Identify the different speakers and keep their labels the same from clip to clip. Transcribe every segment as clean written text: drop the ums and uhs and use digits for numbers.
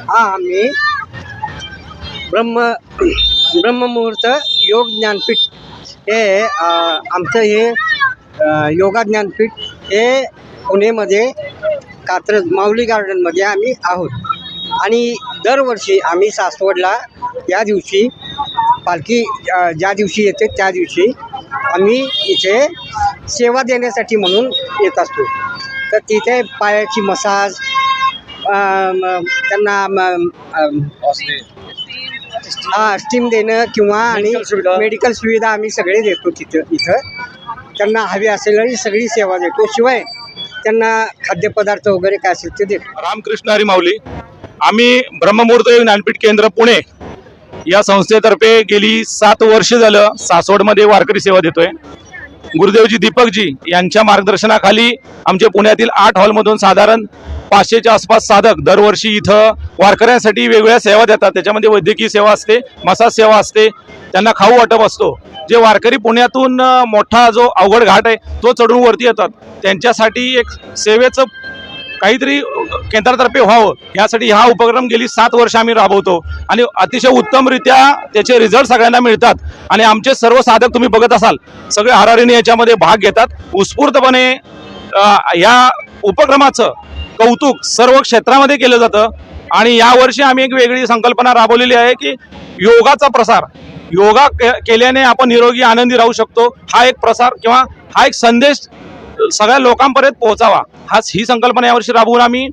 Speaker 1: हा मी ब्रह्ममुहूर्त योग ज्ञानपीठ हे आमचं हे योगा ज्ञानपीठ हे पुणेमध्ये कात्रज माऊली गार्डनमध्ये आम्ही आहोत आणि दरवर्षी आम्ही सासवडला या दिवशी पालखी ज्या दिवशी येते त्या दिवशी आम्ही इथे सेवा देण्यासाठी म्हणून येत असतो. तर तिथे पायाची मसाज त्यांना स्टीम देणं किंवा आणि मेडिकल सुविधा आम्ही सगळे देतो इथं त्यांना हवी असेल सगळी सेवा देतो. शिवाय त्यांना खाद्यपदार्थ वगैरे काय असेल ते देतो.
Speaker 2: रामकृष्ण हरी माऊली. आम्ही ब्रह्ममुहूर्त ज्ञानपीठ केंद्र पुणे या संस्थेतर्फे गेली 7 वर्ष झालं सासवडमध्ये वारकरी सेवा देतोय. गुरुदेवजी दीपकजी यांच्या मार्गदर्शनाखाली आमच्या पुण्यातील 8 हॉलमधून साधारण 500च्या आसपास साधक दरवर्षी इथं वारकऱ्यांसाठी वेगवेगळ्या सेवा देतात. त्याच्यामध्ये वैद्यकीय सेवा असते, मसाज सेवा असते, त्यांना खाऊ वाटप असतो. जे वारकरी पुण्यातून मोठा जो अवघड घाट आहे तो चढून वरती येतात त्यांच्यासाठी एक सेवेचं काहीतरी केंद्रातर्फे व्हावं यासाठी हा उपक्रम गेली 7 वर्ष आम्ही राबवतो आणि अतिशय उत्तमरित्या त्याचे रिझल्ट सगळ्यांना मिळतात. आणि आमचे सर्व साधक तुम्ही बघत असाल सगळे हरारीने याच्यामध्ये भाग घेतात. उत्स्फूर्तपणे या उपक्रमाचं कौतुक सर्व क्षेत्रामध्ये केलं जातं. आणि यावर्षी आम्ही एक वेगळी संकल्पना राबवलेली आहे की योगाचा प्रसार, योगा केल्याने आपण निरोगी आनंदी राहू शकतो हा एक प्रसार किंवा हा एक संदेश सगळ्या लोकांपर्यंत पोहोचावा ही संकल्पना यावर्षी राबवून आम्ही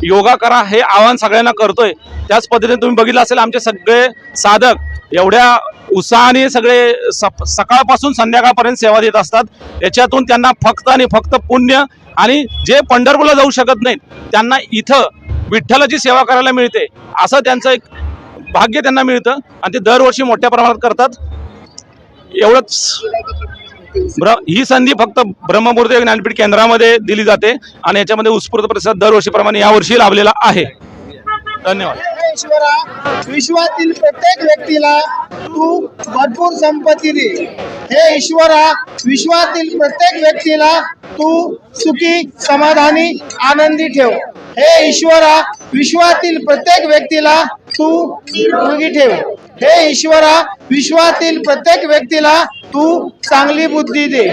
Speaker 2: योगा करा हे आवाहन सगळ्यांना करतोय. त्याच पद्धतीने तुम्ही बघितलं असेल आमचे सगळे साधक एवढ्या उत्साहाने सगळे सकाळपासून संध्याकाळपर्यंत सेवा देत असतात. याच्यातून त्यांना फक्त आणि फक्त पुण्य आणि जे पंढरपूरला जाऊ शकत नाहीत त्यांना इथं विठ्ठलाची सेवा करायला मिळते असं त्यांचं एक भाग्य त्यांना मिळतं आणि ते दरवर्षी मोठ्या प्रमाणात करतात. एवढंच ही संधी फक्त ब्रह्ममुहूर्त ज्ञानपीठ केंद्रामध्ये दिली जाते आणि याच्यामध्ये उत्स्फूर्त प्रतिसाद दरवर्षीप्रमाणे यावर्षी लाभलेला आहे. धन्यवाद.
Speaker 3: ईश्वरा, विश्वातील प्रत्येक व्यक्तीला तू भरपूर संपत्ती दे. हे ईश्वरा, विश्वातील प्रत्येक व्यक्तीला तू सुखी, समाधानी, आनंदी ठेव. हे ईश्वरा, विश्वातील प्रत्येक व्यक्तीला तू निरोगी ठेव. हे ईश्वरा, विश्वातील प्रत्येक व्यक्तीला तू चांगली बुद्धी दे.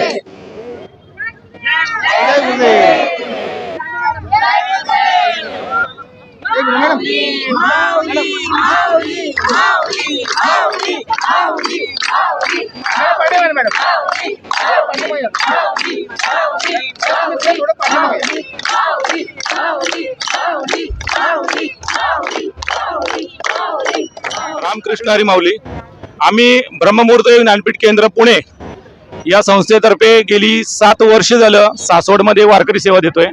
Speaker 2: रामकृष्ण हरी माऊली. आम्ही ब्रह्ममुहूर्त ज्ञानपीठ केंद्र पुणे या संस्थेतर्फे गेली 7 वर्ष झालं सासवडमध्ये वारकरी सेवा देतोय.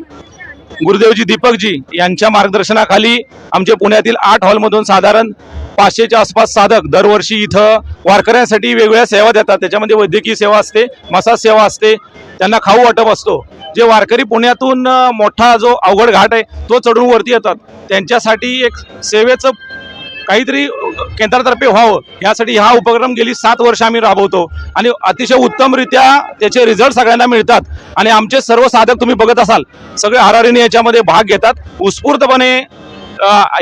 Speaker 2: गुरुदेवजी दीपकजी यांच्या मार्गदर्शनाखाली आमच्या पुण्यातील 8 हॉलमधून साधारण 500च्या आसपास साधक दरवर्षी इथं वारकऱ्यांसाठी वेगवेगळ्या सेवा देतात. त्याच्यामध्ये वैद्यकीय सेवा असते, मसाज सेवा असते, त्यांना खाऊ वाटप असतो. जे वारकरी पुण्यातून मोठा जो अवघड घाट आहे तो चढून वरती येतात त्यांच्यासाठी एक सेवेचं काहीतरी केंद्रातर्फे व्हावं यासाठी हा उपक्रम गेली 7 वर्ष आम्ही राबवतो आणि अतिशय उत्तमरित्या त्याचे रिझल्ट सगळ्यांना मिळतात. आणि आमचे सर्व साधक तुम्ही बघत असाल सगळे हरारीने याच्यामध्ये भाग घेतात. उत्स्फूर्तपणे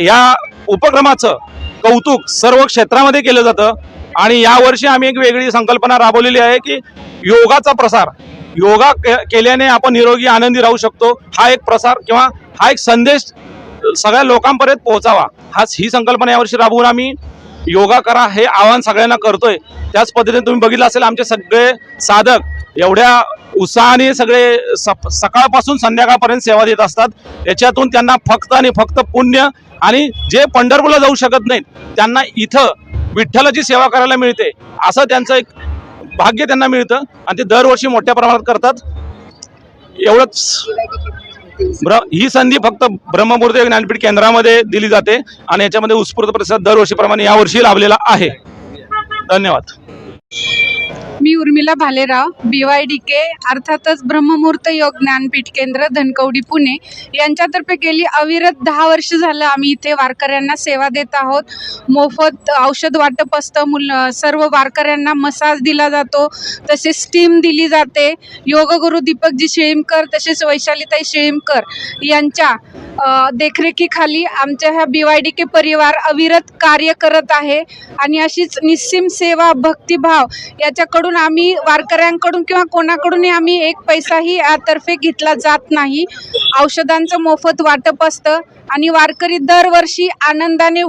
Speaker 2: या उपक्रमाचं कौतुक सर्व क्षेत्रामध्ये केलं जातं आणि यावर्षी आम्ही एक वेगळी संकल्पना राबवलेली आहे की योगाचा प्रसार, योगा केल्याने आपण निरोगी आनंदी राहू शकतो हा एक प्रसार किंवा हा एक संदेश सगळ्या लोकांपर्यंत पोहोचावा ही संकल्पना यावर्षी राबवून आम्ही योगा करा हे आवाहन सगळ्यांना करतोय. त्याच पद्धतीने तुम्ही बघितलं असेल आमचे सगळे साधक एवढ्या उत्साहाने सगळे सकाळपासून संध्याकाळपर्यंत सेवा देत असतात. याच्यातून त्यांना फक्त आणि फक्त पुण्य आणि जे पंढरपूरला जाऊ शकत नाहीत त्यांना इथं विठ्ठलाची सेवा करायला मिळते असं त्यांचं एक भाग्य त्यांना मिळतं आणि ते दरवर्षी मोठ्या प्रमाणात करतात. एवढंच ही संधी फक्त ब्रह्ममुहूर्त ज्ञानपीठ केंद्रामध्ये दिली जाते आणि याच्यामध्ये उत्स्फूर्त प्रतिसाद दरवर्षीप्रमाणे यावर्षी लाभलेला आहे. धन्यवाद.
Speaker 4: मी उर्मिला भालेराव, BYDK अर्थातच ब्रह्ममुहूर्त योग ज्ञानपीठ केंद्र धनकवडी पुणे यांच्यातर्फे गेली अविरत 10 वर्ष झालं आम्ही इथे वारकऱ्यांना सेवा देत आहोत. मोफत औषध वाटप असतं, सर्व वारकऱ्यांना मसाज दिला जातो, तसेच स्टीम दिली जाते. योगगुरू दीपकजी शेळीमकर तसेच वैशालीताई शेळीमकर यांच्या देखरेखीखाली आमच्या ह्या BYDK परिवार अविरत कार्य करत आहे आणि अशीच निस्सीम सेवा भक्तिभाव याच्याकडून आम्ही वारकऱ्यांकडून किंवा कोणाकडूनही आम्ही एक पैसाही यातर्फे घेतला जात नाही. औषधांचं मोफत वाटप असतं आणि वारकरी दरवर्षी आनंदाने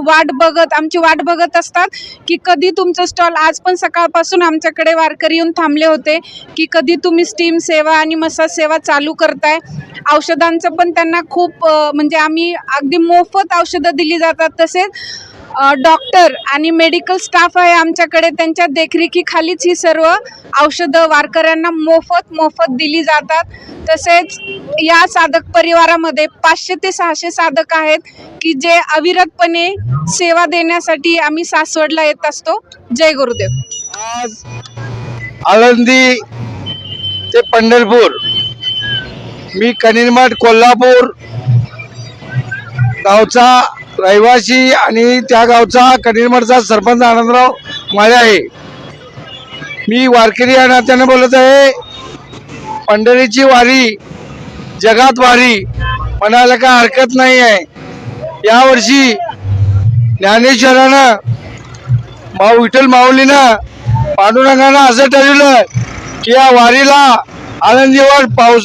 Speaker 4: आमची वाट बघत असतात की कधी तुमचं स्टॉल. आज पण सकाळपासून आमच्याकडे वारकरी येऊन थांबले होते की कधी तुम्ही स्टीम सेवा आणि मसाज सेवा चालू करताय. औषधांचं पण त्यांना खूप म्हणजे आम्ही अगदी मोफत औषधं दिली जातात. तसेच डॉक्टर आणि मेडिकल स्टाफ आहे आमच्याकडे, त्यांच्या देखरेखीखालीच ही सर्व औषधं वारकऱ्यांना मोफत दिली जातात. तसेच या साधक परिवारामध्ये 500 ते 600 साधक आहेत की जे अविरतपणे सेवा देण्यासाठी आम्ही सासवडला येत असतो. जय गुरुदेव.
Speaker 5: आज आळंदी ते पंढरपूर, मी कनीरमठ कोल्हापूर गावचा रहिवासी आणि त्या गावचा कनीरमठचा सरपंच आनंदराव माळे आहे. मी वारकरी या नात्याने बोलत आहे. पंढरीची वारी जगात वारी म्हणायला काय हरकत नाही आहे. यावर्षी ज्ञानेश्वरानं विठ्ठल माऊलीनं पांडुरंगानं असं ठरवलं की या वारीला आळंदीवर पाऊस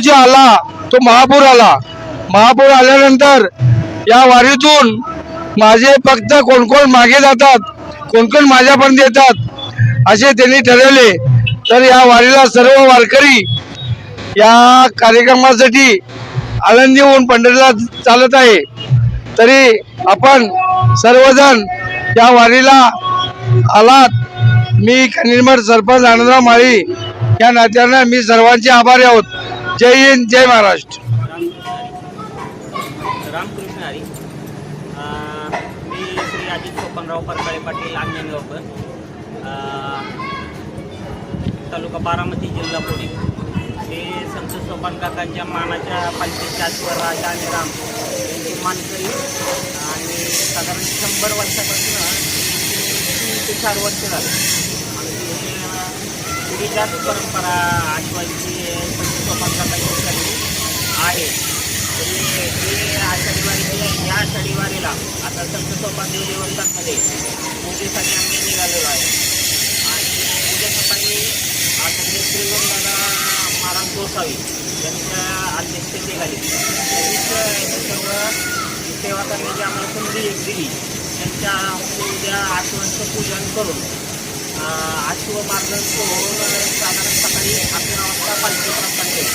Speaker 5: जो आला तो महापूर आला. महापूर आल्यानंतर या वारीतून माझे भक्त कोण कोण मागे जातात, कोण कोण माझ्यापर्यंत येतात असे त्यांनी ठरवले. तर या वारीला सर्व वारकरी या कार्यक्रमासाठी आळंदीहून पंढरीला चालत आहे. तरी आपण सर्वजण या वारीला आलात. मी कनीरमठ सरपंच आनंदराव माळी या नात्यानं मी सर्वांचे आभारी आहोत. जय हिंद, जय महाराष्ट्र.
Speaker 6: रामकृष्ण हरी. मी श्री अजित सोपनराव परकाळे पाटील अंजनगावकर, तालुका बारामती, जिल्हा पुणे. हे संत सोपान काकांच्या मानाच्या पालखीच्या राजा आणि राम यांची मानकरी आणि साधारण 100 वर्षापासून 3 ते 4 वर्ष झालं पुढे जास्त परंपरा आठवायची संत सोपान काकांची आहे. या आषाढी वारीला आता संत सोपानदेव देवस्थानमध्ये पूजेसाठी आम्ही निघालेलो आहे आणि उद्या सकाळी आदरणीय श्रीवरदादा महाराज गोसावी यांच्या अध्यक्षतेखाली सर्व सेवा करण्याची आम्हाला संधी दिली. त्यांच्या उद्या आठवणचं पूजन करून अश्वमार्ग करून साधारण सकाळी 11 वाजता पालखी प्रस्थान केली.